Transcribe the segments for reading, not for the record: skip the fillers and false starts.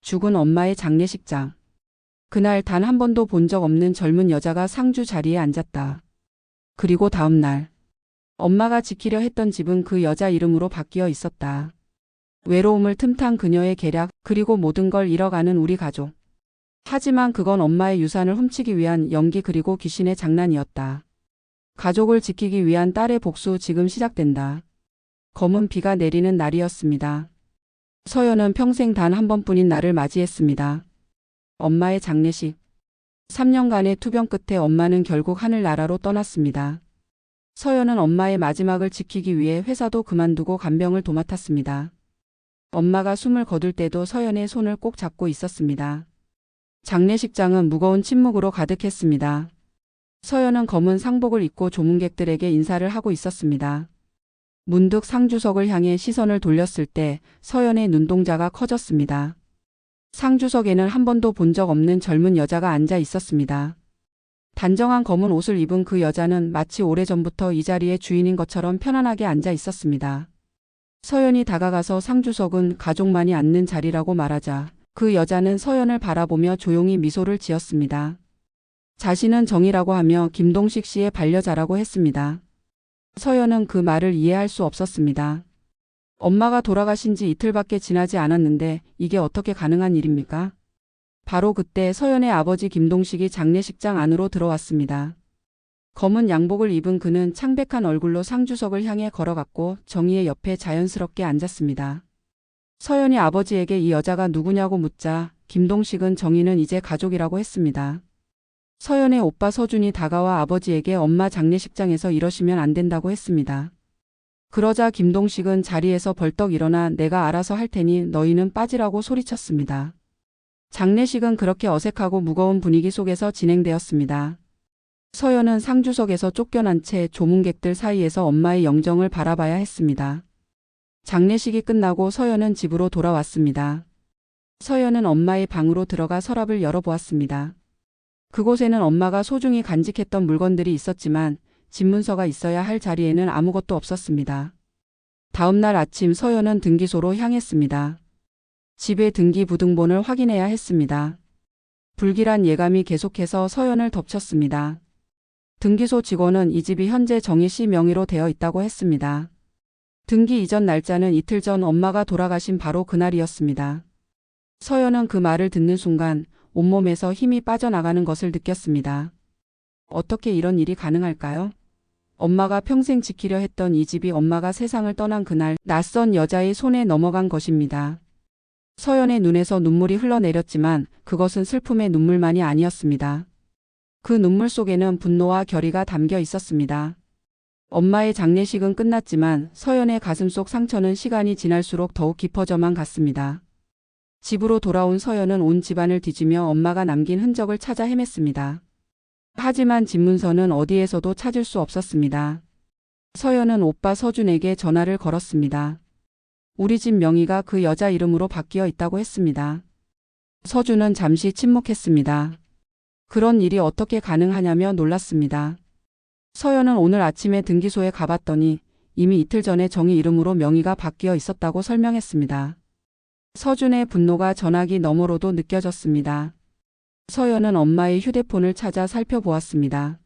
죽은 엄마의 장례식장. 그날 단 한 번도 본 적 없는 젊은 여자가 상주 자리에 앉았다. 그리고 다음 날 엄마가 지키려 했던 집은 그 여자 이름으로 바뀌어 있었다. 외로움을 틈탄 그녀의 계략, 그리고 모든 걸 잃어가는 우리 가족. 하지만 그건 엄마의 유산을 훔치기 위한 연기, 그리고 귀신의 장난이었다. 가족을 지키기 위한 딸의 복수, 지금 시작된다. 검은 비가 내리는 날이었습니다. 서연은 평생 단 한 번뿐인 날을 맞이했습니다. 엄마의 장례식. 3년간의 투병 끝에 엄마는 결국 하늘나라로 떠났습니다. 서연은 엄마의 마지막을 지키기 위해 회사도 그만두고 간병을 도맡았습니다. 엄마가 숨을 거둘 때도 서연의 손을 꼭 잡고 있었습니다. 장례식장은 무거운 침묵으로 가득했습니다. 서연은 검은 상복을 입고 조문객들에게 인사를 하고 있었습니다. 문득 상주석을 향해 시선을 돌렸을 때 서연의 눈동자가 커졌습니다. 상주석에는 한 번도 본 적 없는 젊은 여자가 앉아 있었습니다. 단정한 검은 옷을 입은 그 여자는 마치 오래전부터 이 자리의 주인인 것처럼 편안하게 앉아 있었습니다. 서연이 다가가서 상주석은 가족만이 앉는 자리라고 말하자 그 여자는 서연을 바라보며 조용히 미소를 지었습니다. 자신은 정이라고 하며 김동식 씨의 반려자라고 했습니다. 서연은 그 말을 이해할 수 없었습니다. 엄마가 돌아가신 지 이틀밖에 지나지 않았는데 이게 어떻게 가능한 일입니까? 바로 그때 서연의 아버지 김동식이 장례식장 안으로 들어왔습니다. 검은 양복을 입은 그는 창백한 얼굴로 상주석을 향해 걸어갔고 정희의 옆에 자연스럽게 앉았습니다. 서연이 아버지에게 이 여자가 누구냐고 묻자 김동식은 정희는 이제 가족이라고 했습니다. 서연의 오빠 서준이 다가와 아버지에게 엄마 장례식장에서 이러시면 안 된다고 했습니다. 그러자 김동식은 자리에서 벌떡 일어나 내가 알아서 할 테니 너희는 빠지라고 소리쳤습니다. 장례식은 그렇게 어색하고 무거운 분위기 속에서 진행되었습니다. 서연은 상주석에서 쫓겨난 채 조문객들 사이에서 엄마의 영정을 바라봐야 했습니다. 장례식이 끝나고 서연은 집으로 돌아왔습니다. 서연은 엄마의 방으로 들어가 서랍을 열어보았습니다. 그곳에는 엄마가 소중히 간직했던 물건들이 있었지만 집문서가 있어야 할 자리에는 아무것도 없었습니다. 다음 날 아침 서연은 등기소로 향했습니다. 집의 등기부등본을 확인해야 했습니다. 불길한 예감이 계속해서 서연을 덮쳤습니다. 등기소 직원은 이 집이 현재 정희 씨 명의로 되어 있다고 했습니다. 등기 이전 날짜는 이틀 전 엄마가 돌아가신 바로 그날이었습니다. 서연은 그 말을 듣는 순간 온몸에서 힘이 빠져나가는 것을 느꼈습니다. 어떻게 이런 일이 가능할까요? 엄마가 평생 지키려 했던 이 집이 엄마가 세상을 떠난 그날 낯선 여자의 손에 넘어간 것입니다. 서연의 눈에서 눈물이 흘러내렸지만 그것은 슬픔의 눈물만이 아니었습니다. 그 눈물 속에는 분노와 결의가 담겨 있었습니다. 엄마의 장례식은 끝났지만 서연의 가슴속 상처는 시간이 지날수록 더욱 깊어져만 갔습니다. 집으로 돌아온 서연은 온 집안을 뒤지며 엄마가 남긴 흔적을 찾아 헤맸습니다. 하지만 집문서는 어디에서도 찾을 수 없었습니다. 서연은 오빠 서준에게 전화를 걸었습니다. 우리 집 명의가 그 여자 이름으로 바뀌어 있다고 했습니다. 서준은 잠시 침묵했습니다. 그런 일이 어떻게 가능하냐며 놀랐습니다. 서연은 오늘 아침에 등기소에 가봤더니 이미 이틀 전에 정희 이름으로 명의가 바뀌어 있었다고 설명했습니다. 서준의 분노가 전화기 너머로도 느껴졌습니다. 서연은 엄마의 휴대폰을 찾아 살펴보았습니다.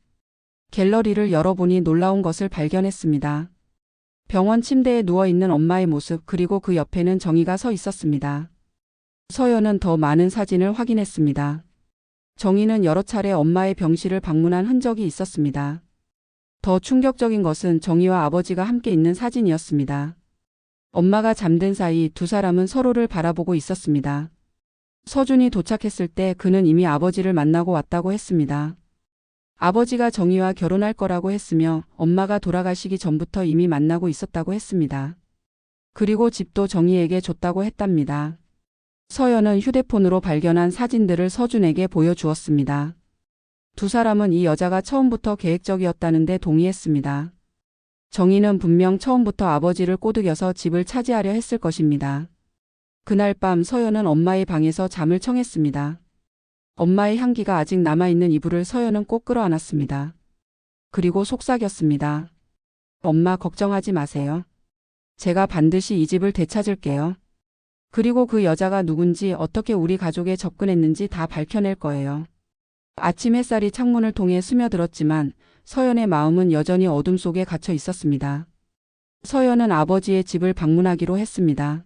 갤러리를 열어보니 놀라운 것을 발견했습니다. 병원 침대에 누워있는 엄마의 모습, 그리고 그 옆에는 정희가 서 있었습니다. 서연은 더 많은 사진을 확인했습니다. 정희는 여러 차례 엄마의 병실을 방문한 흔적이 있었습니다. 더 충격적인 것은 정희와 아버지가 함께 있는 사진이었습니다. 엄마가 잠든 사이 두 사람은 서로를 바라보고 있었습니다. 서준이 도착했을 때 그는 이미 아버지를 만나고 왔다고 했습니다. 아버지가 정희와 결혼할 거라고 했으며 엄마가 돌아가시기 전부터 이미 만나고 있었다고 했습니다. 그리고 집도 정희에게 줬다고 했답니다. 서연은 휴대폰으로 발견한 사진들을 서준에게 보여주었습니다. 두 사람은 이 여자가 처음부터 계획적이었다는 데 동의했습니다. 정희는 분명 처음부터 아버지를 꼬드겨서 집을 차지하려 했을 것입니다. 그날 밤 서연은 엄마의 방에서 잠을 청했습니다. 엄마의 향기가 아직 남아있는 이불을 서연은 꼭 끌어안았습니다. 그리고 속삭였습니다. 엄마 걱정하지 마세요. 제가 반드시 이 집을 되찾을게요. 그리고 그 여자가 누군지 어떻게 우리 가족에 접근했는지 다 밝혀낼 거예요. 아침 햇살이 창문을 통해 스며들었지만 서연의 마음은 여전히 어둠 속에 갇혀 있었습니다. 서연은 아버지의 집을 방문하기로 했습니다.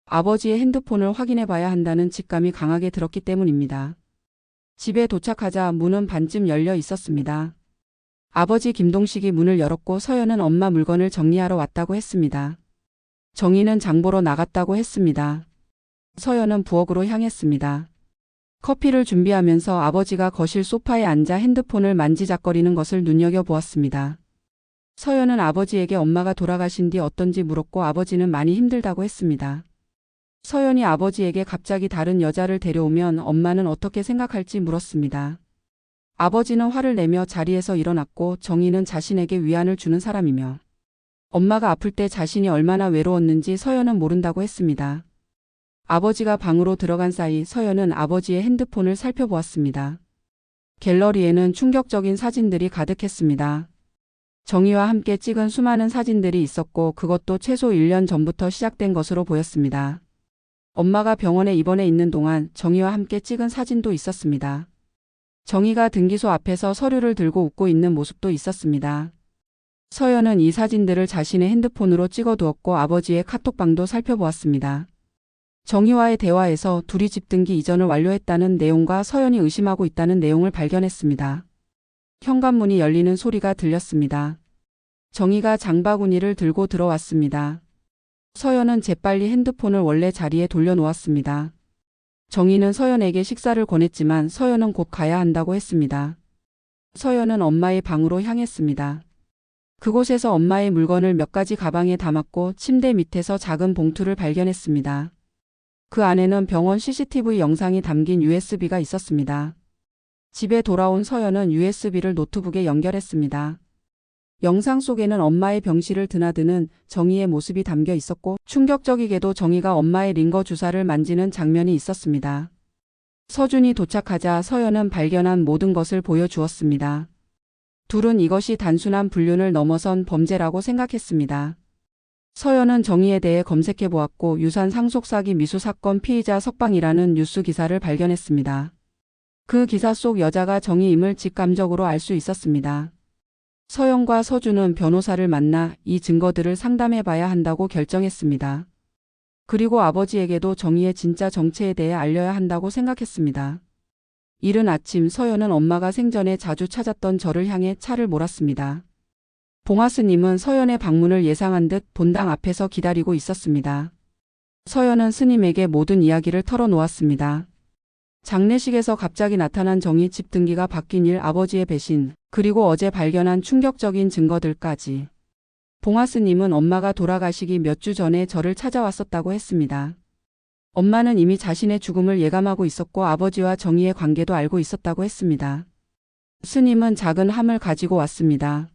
아버지의 핸드폰을 확인해 봐야 한다는 직감이 강하게 들었기 때문입니다. 집에 도착하자 문은 반쯤 열려 있었습니다. 아버지 김동식이 문을 열었고 서연은 엄마 물건을 정리하러 왔다고 했습니다. 정희는 장보러 나갔다고 했습니다. 서연은 부엌으로 향했습니다. 커피를 준비하면서 아버지가 거실 소파에 앉아 핸드폰을 만지작거리는 것을 눈여겨보았습니다. 서연은 아버지에게 엄마가 돌아가신 뒤 어떤지 물었고 아버지는 많이 힘들다고 했습니다. 서연이 아버지에게 갑자기 다른 여자를 데려오면 엄마는 어떻게 생각할지 물었습니다. 아버지는 화를 내며 자리에서 일어났고 정희는 자신에게 위안을 주는 사람이며 엄마가 아플 때 자신이 얼마나 외로웠는지 서연은 모른다고 했습니다. 아버지가 방으로 들어간 사이 서연은 아버지의 핸드폰을 살펴보았습니다. 갤러리에는 충격적인 사진들이 가득했습니다. 정희와 함께 찍은 수많은 사진들이 있었고 그것도 최소 1년 전부터 시작된 것으로 보였습니다. 엄마가 병원에 입원해 있는 동안 정희와 함께 찍은 사진도 있었습니다. 정희가 등기소 앞에서 서류를 들고 웃고 있는 모습도 있었습니다. 서연은 이 사진들을 자신의 핸드폰으로 찍어두었고 아버지의 카톡방도 살펴보았습니다. 정희와의 대화에서 둘이 집 등기 이전을 완료했다는 내용과 서연이 의심하고 있다는 내용을 발견했습니다. 현관문이 열리는 소리가 들렸습니다. 정희가 장바구니를 들고 들어왔습니다. 서연은 재빨리 핸드폰을 원래 자리에 돌려놓았습니다. 정희는 서연에게 식사를 권했지만 서연은 곧 가야 한다고 했습니다. 서연은 엄마의 방으로 향했습니다. 그곳에서 엄마의 물건을 몇 가지 가방에 담았고 침대 밑에서 작은 봉투를 발견했습니다. 그 안에는 병원 CCTV 영상이 담긴 USB가 있었습니다. 집에 돌아온 서연은 USB를 노트북에 연결했습니다. 영상 속에는 엄마의 병실을 드나드는 정희의 모습이 담겨 있었고 충격적이게도 정희가 엄마의 링거 주사를 만지는 장면이 있었습니다. 서준이 도착하자 서연은 발견한 모든 것을 보여주었습니다. 둘은 이것이 단순한 불륜을 넘어선 범죄라고 생각했습니다. 서연은 정희에 대해 검색해 보았고 유산 상속사기 미수 사건 피의자 석방이라는 뉴스 기사를 발견했습니다. 그 기사 속 여자가 정희임을 직감적으로 알 수 있었습니다. 서연과 서준은 변호사를 만나 이 증거들을 상담해 봐야 한다고 결정했습니다. 그리고 아버지에게도 정희의 진짜 정체에 대해 알려야 한다고 생각했습니다. 이른 아침 서연은 엄마가 생전에 자주 찾았던 절을 향해 차를 몰았습니다. 봉화 스님은 서연의 방문을 예상한 듯 본당 앞에서 기다리고 있었습니다. 서연은 스님에게 모든 이야기를 털어놓았습니다. 장례식에서 갑자기 나타난 정희 집 등기가 바뀐 일, 아버지의 배신, 그리고 어제 발견한 충격적인 증거들까지. 봉화 스님은 엄마가 돌아가시기 몇 주 전에 저를 찾아왔었다고 했습니다. 엄마는 이미 자신의 죽음을 예감하고 있었고 아버지와 정희의 관계도 알고 있었다고 했습니다. 스님은 작은 함을 가지고 왔습니다.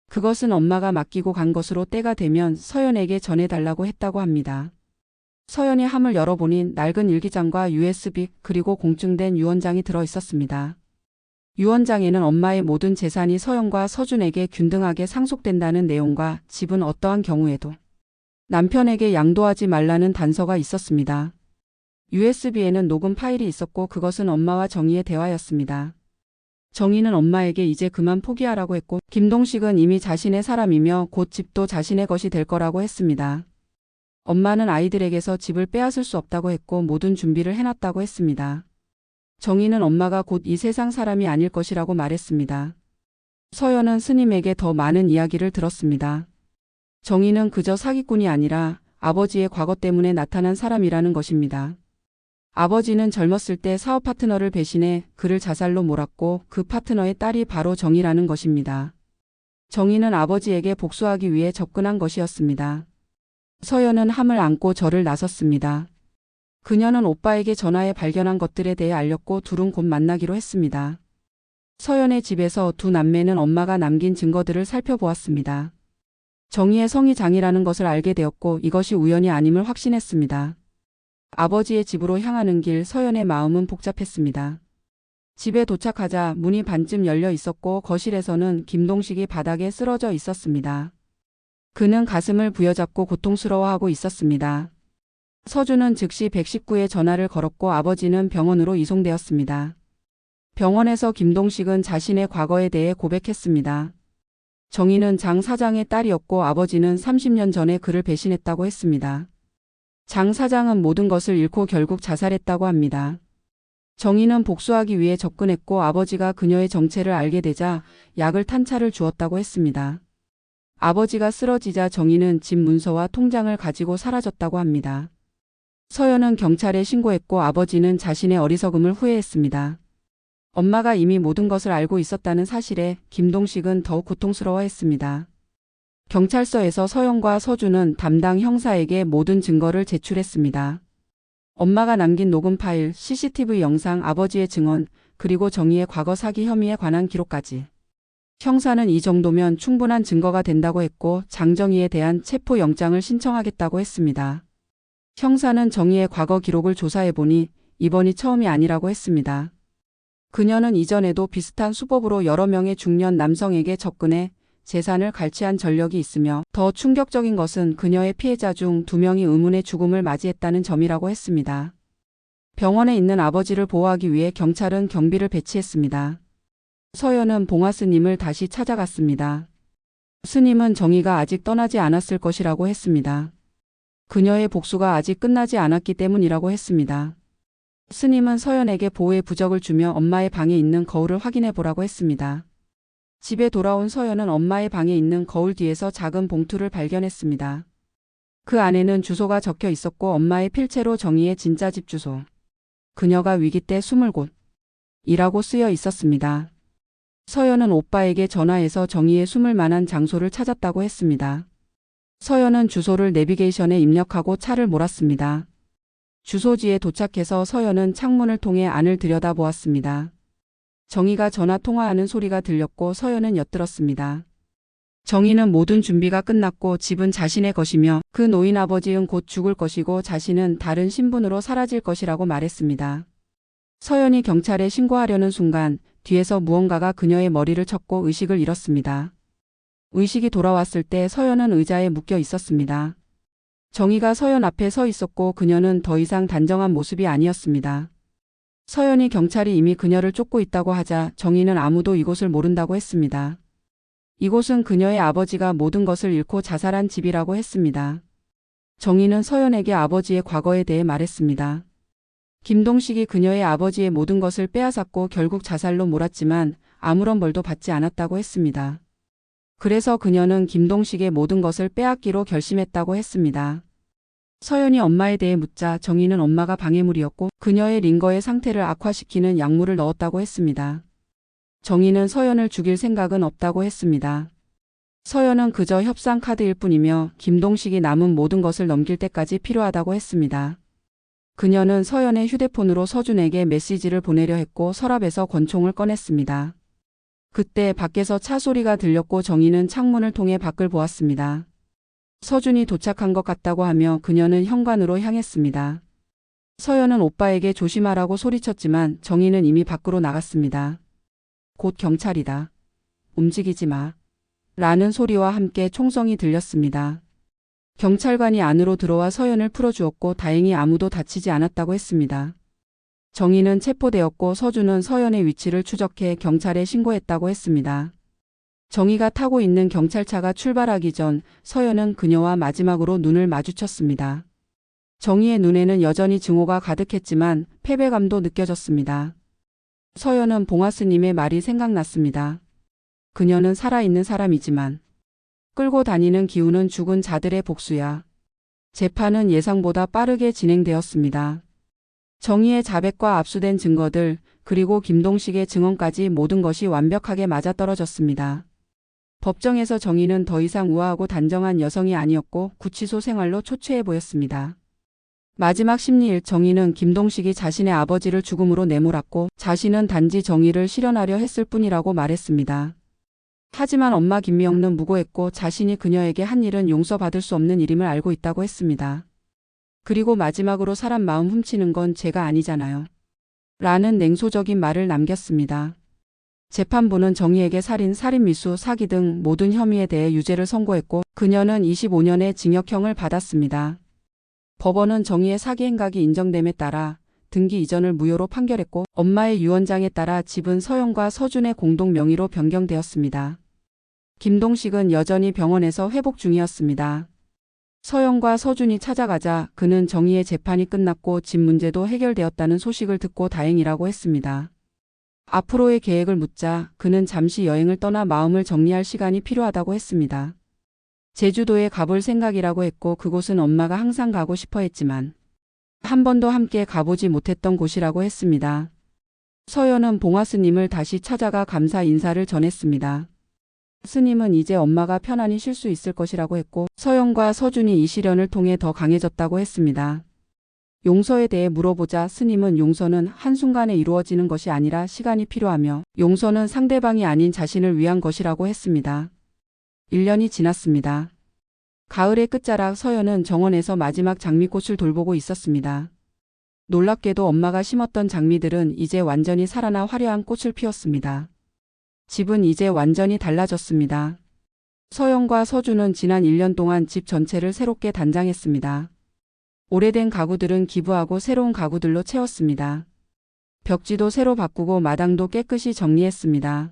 그것은 엄마가 맡기고 간 것으로 때가 되면 서연에게 전해달라고 했다고 합니다. 서연이 함을 열어보니 낡은 일기장과 USB 그리고 공증된 유언장이 들어 있었습니다. 유언장에는 엄마의 모든 재산이 서연과 서준에게 균등하게 상속된다는 내용과 집은 어떠한 경우에도 남편에게 양도하지 말라는 단서가 있었습니다. USB에는 녹음 파일이 있었고 그것은 엄마와 정희의 대화였습니다. 정희는 엄마에게 이제 그만 포기하라고 했고 김동식은 이미 자신의 사람이며 곧 집도 자신의 것이 될 거라고 했습니다. 엄마는 아이들에게서 집을 빼앗을 수 없다고 했고 모든 준비를 해놨다고 했습니다. 정희는 엄마가 곧 이 세상 사람이 아닐 것이라고 말했습니다. 서연은 스님에게 더 많은 이야기를 들었습니다. 정희는 그저 사기꾼이 아니라 아버지의 과거 때문에 나타난 사람이라는 것입니다. 아버지는 젊었을 때 사업 파트너를 배신해 그를 자살로 몰았고 그 파트너의 딸이 바로 정희라는 것입니다. 정희는 아버지에게 복수하기 위해 접근한 것이었습니다. 서연은 함을 안고 절을 나섰습니다. 그녀는 오빠에게 전화해 발견한 것들에 대해 알렸고 둘은 곧 만나기로 했습니다. 서연의 집에서 두 남매는 엄마가 남긴 증거들을 살펴보았습니다. 정희의 성이 장이라는 것을 알게 되었고 이것이 우연이 아님을 확신했습니다. 아버지의 집으로 향하는 길, 서연의 마음은 복잡했습니다. 집에 도착하자 문이 반쯤 열려 있었고 거실에서는 김동식이 바닥에 쓰러져 있었습니다. 그는 가슴을 부여잡고 고통스러워하고 있었습니다. 서준은 즉시 119에 전화를 걸었고 아버지는 병원으로 이송되었습니다. 병원에서 김동식은 자신의 과거에 대해 고백했습니다. 정희는 장 사장의 딸이었고 아버지는 30년 전에 그를 배신했다고 했습니다. 장 사장은 모든 것을 잃고 결국 자살했다고 합니다. 정희는 복수하기 위해 접근했고 아버지가 그녀의 정체를 알게 되자 약을 탄 차를 주었다고 했습니다. 아버지가 쓰러지자 정희는 집 문서와 통장을 가지고 사라졌다고 합니다. 서연은 경찰에 신고했고 아버지는 자신의 어리석음을 후회했습니다. 엄마가 이미 모든 것을 알고 있었다는 사실에 김동식은 더욱 고통스러워했습니다. 경찰서에서 서연과 서준은 담당 형사에게 모든 증거를 제출했습니다. 엄마가 남긴 녹음 파일, CCTV 영상, 아버지의 증언, 그리고 정희의 과거 사기 혐의에 관한 기록까지. 형사는 이 정도면 충분한 증거가 된다고 했고 장정희에 대한 체포영장을 신청하겠다고 했습니다. 형사는 정희의 과거 기록을 조사해보니 이번이 처음이 아니라고 했습니다. 그녀는 이전에도 비슷한 수법으로 여러 명의 중년 남성에게 접근해 재산을 갈취한 전력이 있으며 더 충격적인 것은 그녀의 피해자 중 2명이 의문의 죽음을 맞이했다는 점이라고 했습니다. 병원에 있는 아버지를 보호하기 위해 경찰은 경비를 배치했습니다. 서연은 봉화 스님을 다시 찾아갔습니다. 스님은 정희가 아직 떠나지 않았을 것이라고 했습니다. 그녀의 복수가 아직 끝나지 않았기 때문이라고 했습니다. 스님은 서연에게 보호의 부적을 주며 엄마의 방에 있는 거울을 확인해 보라고 했습니다. 집에 돌아온 서연은 엄마의 방에 있는 거울 뒤에서 작은 봉투를 발견했습니다. 그 안에는 주소가 적혀 있었고 엄마의 필체로 정희의 진짜 집 주소, 그녀가 위기 때 숨을 곳이라고 쓰여 있었습니다. 서연은 오빠에게 전화해서 정희의 숨을 만한 장소를 찾았다고 했습니다. 서연은 주소를 내비게이션에 입력하고 차를 몰았습니다. 주소지에 도착해서 서연은 창문을 통해 안을 들여다보았습니다. 정희가 전화 통화하는 소리가 들렸고 서연은 엿들었습니다. 정희는 모든 준비가 끝났고 집은 자신의 것이며 그 노인 아버지는 곧 죽을 것이고 자신은 다른 신분으로 사라질 것이라고 말했습니다. 서연이 경찰에 신고하려는 순간 뒤에서 무언가가 그녀의 머리를 쳤고 의식을 잃었습니다. 의식이 돌아왔을 때 서연은 의자에 묶여 있었습니다. 정희가 서연 앞에 서 있었고 그녀는 더 이상 단정한 모습이 아니었습니다. 서연이 경찰이 이미 그녀를 쫓고 있다고 하자 정희는 아무도 이곳을 모른다고 했습니다. 이곳은 그녀의 아버지가 모든 것을 잃고 자살한 집이라고 했습니다. 정희는 서연에게 아버지의 과거에 대해 말했습니다. 김동식이 그녀의 아버지의 모든 것을 빼앗았고 결국 자살로 몰았지만 아무런 벌도 받지 않았다고 했습니다. 그래서 그녀는 김동식의 모든 것을 빼앗기로 결심했다고 했습니다. 서연이 엄마에 대해 묻자 정희는 엄마가 방해물이었고 그녀의 링거의 상태를 악화시키는 약물을 넣었다고 했습니다. 정희는 서연을 죽일 생각은 없다고 했습니다. 서연은 그저 협상 카드일 뿐이며 김동식이 남은 모든 것을 넘길 때까지 필요하다고 했습니다. 그녀는 서연의 휴대폰으로 서준에게 메시지를 보내려 했고 서랍에서 권총을 꺼냈습니다. 그때 밖에서 차 소리가 들렸고 정희는 창문을 통해 밖을 보았습니다. 서준이 도착한 것 같다고 하며 그녀는 현관으로 향했습니다. 서연은 오빠에게 조심하라고 소리쳤지만 정희는 이미 밖으로 나갔습니다. 곧 경찰이다. 움직이지 마. 라는 소리와 함께 총성이 들렸습니다. 경찰관이 안으로 들어와 서연을 풀어주었고 다행히 아무도 다치지 않았다고 했습니다. 정희는 체포되었고 서준은 서연의 위치를 추적해 경찰에 신고했다고 했습니다. 정희가 타고 있는 경찰차가 출발하기 전 서연은 그녀와 마지막으로 눈을 마주쳤습니다. 정희의 눈에는 여전히 증오가 가득했지만 패배감도 느껴졌습니다. 서연은 봉화 스님의 말이 생각났습니다. 그녀는 살아있는 사람이지만 끌고 다니는 기운은 죽은 자들의 복수야. 재판은 예상보다 빠르게 진행되었습니다. 정희의 자백과 압수된 증거들, 그리고 김동식의 증언까지 모든 것이 완벽하게 맞아떨어졌습니다. 법정에서 정희는 더 이상 우아하고 단정한 여성이 아니었고 구치소 생활로 초췌해 보였습니다. 마지막 심리일 정희는 김동식이 자신의 아버지를 죽음으로 내몰았고 자신은 단지 정의를 실현하려 했을 뿐이라고 말했습니다. 하지만 엄마 김미영은 무고했고 자신이 그녀에게 한 일은 용서받을 수 없는 일임을 알고 있다고 했습니다. 그리고 마지막으로 사람 마음 훔치는 건 죄가 아니잖아요. 라는 냉소적인 말을 남겼습니다. 재판부는 정희에게 살인, 살인미수, 사기 등 모든 혐의에 대해 유죄를 선고했고 그녀는 25년의 징역형을 받았습니다. 법원은 정의의 사기 행각이 인정됨에 따라 등기 이전을 무효로 판결했고 엄마의 유언장에 따라 집은 서영과 서준의 공동 명의로 변경되었습니다. 김동식은 여전히 병원에서 회복 중이었습니다. 서영과 서준이 찾아가자 그는 정의의 재판이 끝났고 집 문제도 해결되었다는 소식을 듣고 다행이라고 했습니다. 앞으로의 계획을 묻자 그는 잠시 여행을 떠나 마음을 정리할 시간이 필요하다고 했습니다. 제주도에 가볼 생각이라고 했고 그곳은 엄마가 항상 가고 싶어 했지만 한 번도 함께 가보지 못했던 곳이라고 했습니다. 서연은 봉화 스님을 다시 찾아가 감사 인사를 전했습니다. 스님은 이제 엄마가 편안히 쉴 수 있을 것이라고 했고 서영과 서준이 이 시련을 통해 더 강해졌다고 했습니다. 용서에 대해 물어보자 스님은 용서는 한순간에 이루어지는 것이 아니라 시간이 필요하며 용서는 상대방이 아닌 자신을 위한 것이라고 했습니다. 1년이 지났습니다. 가을의 끝자락 서연은 정원에서 마지막 장미꽃을 돌보고 있었습니다. 놀랍게도 엄마가 심었던 장미들은 이제 완전히 살아나 화려한 꽃을 피웠습니다. 집은 이제 완전히 달라졌습니다. 서영과 서준은 지난 1년 동안 집 전체를 새롭게 단장했습니다. 오래된 가구들은 기부하고 새로운 가구들로 채웠습니다. 벽지도 새로 바꾸고 마당도 깨끗이 정리했습니다.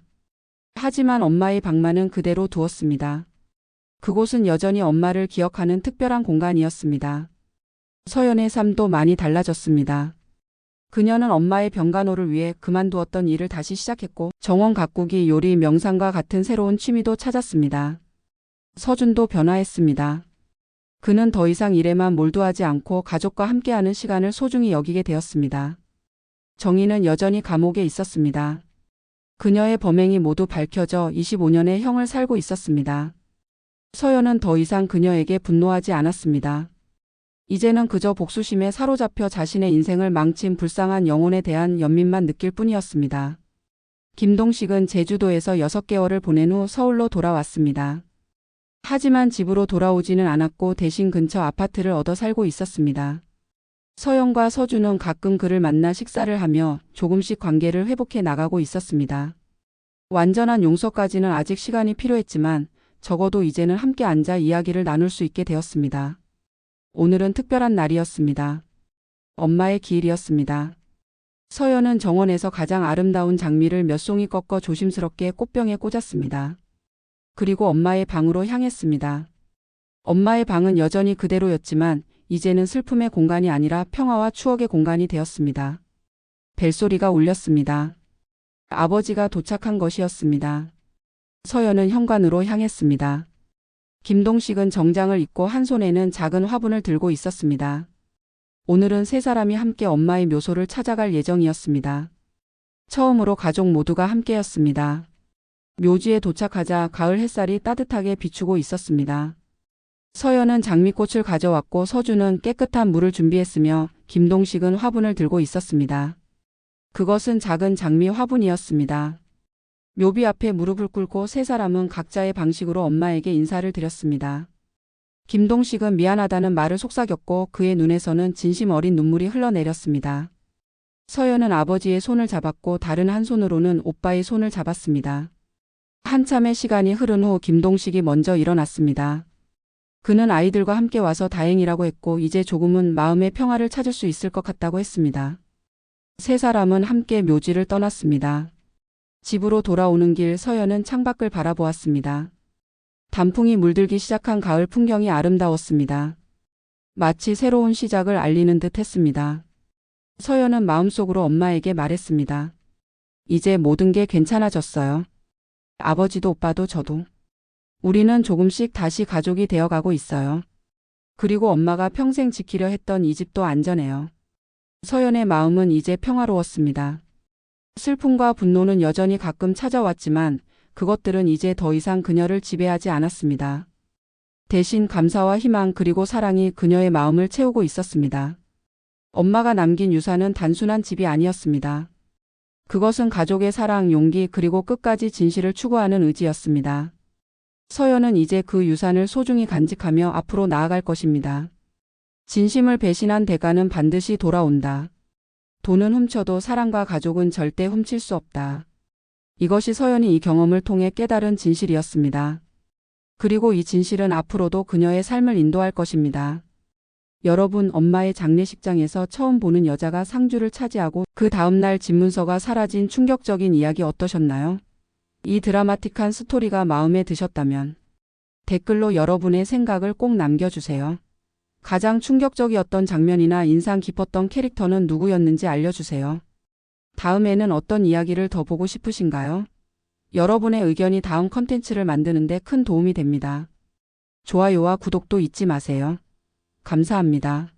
하지만 엄마의 방만은 그대로 두었습니다. 그곳은 여전히 엄마를 기억하는 특별한 공간이었습니다. 서연의 삶도 많이 달라졌습니다. 그녀는 엄마의 병간호를 위해 그만두었던 일을 다시 시작했고 정원 가꾸기, 요리, 명상과 같은 새로운 취미도 찾았습니다. 서준도 변화했습니다. 그는 더 이상 일에만 몰두하지 않고 가족과 함께하는 시간을 소중히 여기게 되었습니다. 정의는 여전히 감옥에 있었습니다. 그녀의 범행이 모두 밝혀져 25년의 형을 살고 있었습니다. 서연은 더 이상 그녀에게 분노하지 않았습니다. 이제는 그저 복수심에 사로잡혀 자신의 인생을 망친 불쌍한 영혼에 대한 연민만 느낄 뿐이었습니다. 김동식은 제주도에서 6개월을 보낸 후 서울로 돌아왔습니다. 하지만 집으로 돌아오지는 않았고 대신 근처 아파트를 얻어 살고 있었습니다. 서영과 서준은 가끔 그를 만나 식사를 하며 조금씩 관계를 회복해 나가고 있었습니다. 완전한 용서까지는 아직 시간이 필요했지만 적어도 이제는 함께 앉아 이야기를 나눌 수 있게 되었습니다. 오늘은 특별한 날이었습니다. 엄마의 기일이었습니다. 서연은 정원에서 가장 아름다운 장미를 몇 송이 꺾어 조심스럽게 꽃병에 꽂았습니다. 그리고 엄마의 방으로 향했습니다. 엄마의 방은 여전히 그대로였지만 이제는 슬픔의 공간이 아니라 평화와 추억의 공간이 되었습니다. 벨소리가 울렸습니다. 아버지가 도착한 것이었습니다. 서연은 현관으로 향했습니다. 김동식은 정장을 입고 한 손에는 작은 화분을 들고 있었습니다. 오늘은 세 사람이 함께 엄마의 묘소를 찾아갈 예정이었습니다. 처음으로 가족 모두가 함께였습니다. 묘지에 도착하자 가을 햇살이 따뜻하게 비추고 있었습니다. 서연은 장미꽃을 가져왔고 서준은 깨끗한 물을 준비했으며 김동식은 화분을 들고 있었습니다. 그것은 작은 장미 화분이었습니다. 묘비 앞에 무릎을 꿇고 세 사람은 각자의 방식으로 엄마에게 인사를 드렸습니다. 김동식은 미안하다는 말을 속삭였고 그의 눈에서는 진심 어린 눈물이 흘러내렸습니다. 서연은 아버지의 손을 잡았고 다른 한 손으로는 오빠의 손을 잡았습니다. 한참의 시간이 흐른 후 김동식이 먼저 일어났습니다. 그는 아이들과 함께 와서 다행이라고 했고 이제 조금은 마음의 평화를 찾을 수 있을 것 같다고 했습니다. 세 사람은 함께 묘지를 떠났습니다. 집으로 돌아오는 길 서연은 창밖을 바라보았습니다. 단풍이 물들기 시작한 가을 풍경이 아름다웠습니다. 마치 새로운 시작을 알리는 듯 했습니다. 서연은 마음속으로 엄마에게 말했습니다. 이제 모든 게 괜찮아졌어요. 아버지도 오빠도 저도. 우리는 조금씩 다시 가족이 되어가고 있어요. 그리고 엄마가 평생 지키려 했던 이 집도 안전해요. 서연의 마음은 이제 평화로웠습니다. 슬픔과 분노는 여전히 가끔 찾아왔지만 그것들은 이제 더 이상 그녀를 지배하지 않았습니다. 대신 감사와 희망 그리고 사랑이 그녀의 마음을 채우고 있었습니다. 엄마가 남긴 유산은 단순한 집이 아니었습니다. 그것은 가족의 사랑, 용기 그리고 끝까지 진실을 추구하는 의지였습니다. 서연은 이제 그 유산을 소중히 간직하며 앞으로 나아갈 것입니다. 진심을 배신한 대가는 반드시 돌아온다. 돈은 훔쳐도 사랑과 가족은 절대 훔칠 수 없다. 이것이 서연이 이 경험을 통해 깨달은 진실이었습니다. 그리고 이 진실은 앞으로도 그녀의 삶을 인도할 것입니다. 여러분, 엄마의 장례식장에서 처음 보는 여자가 상주를 차지하고 그 다음날 집문서가 사라진 충격적인 이야기 어떠셨나요? 이 드라마틱한 스토리가 마음에 드셨다면 댓글로 여러분의 생각을 꼭 남겨주세요. 가장 충격적이었던 장면이나 인상 깊었던 캐릭터는 누구였는지 알려주세요. 다음에는 어떤 이야기를 더 보고 싶으신가요? 여러분의 의견이 다음 컨텐츠를 만드는데 큰 도움이 됩니다. 좋아요와 구독도 잊지 마세요. 감사합니다.